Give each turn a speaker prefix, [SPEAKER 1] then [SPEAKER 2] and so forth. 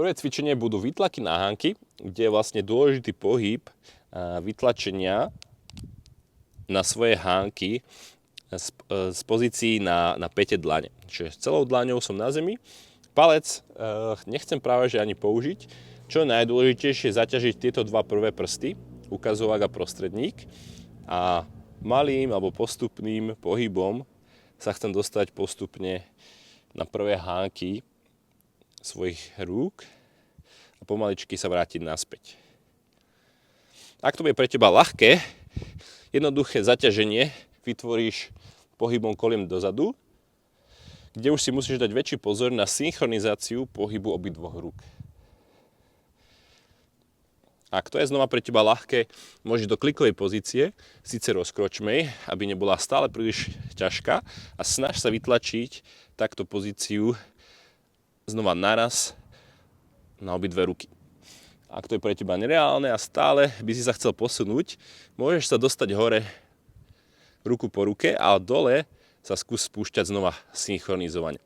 [SPEAKER 1] Prvé cvičenie budú výtlaky na hánky, kde je vlastne dôležitý pohyb vytlačenia na svoje hánky z pozícií na päte dlane. Čiže s celou dlaňou som na zemi. Palec nechcem práve že ani použiť. Čo je najdôležitejšie, zaťažiť tieto dva prvé prsty, ukazovák a prostredník. A malým alebo postupným pohybom sa chcem dostať postupne na prvé hánky svojich rúk a pomaličky sa vrátiť naspäť. Ak to bude pre teba ľahké, jednoduché zaťaženie vytvoríš pohybom koliem dozadu, kde už si musíš dať väčší pozor na synchronizáciu pohybu obidvoch rúk. Ak to je znova pre teba ľahké, môžeš do klikovej pozície, síce rozkročmej, aby nebola stále príliš ťažká a snaž sa vytlačiť takto pozíciu znova naraz na obidve ruky. Ak to je pre teba nereálne a stále by si sa chcel posunúť, môžeš sa dostať hore ruku po ruke a dole sa skús spúšťať znova synchronizovane.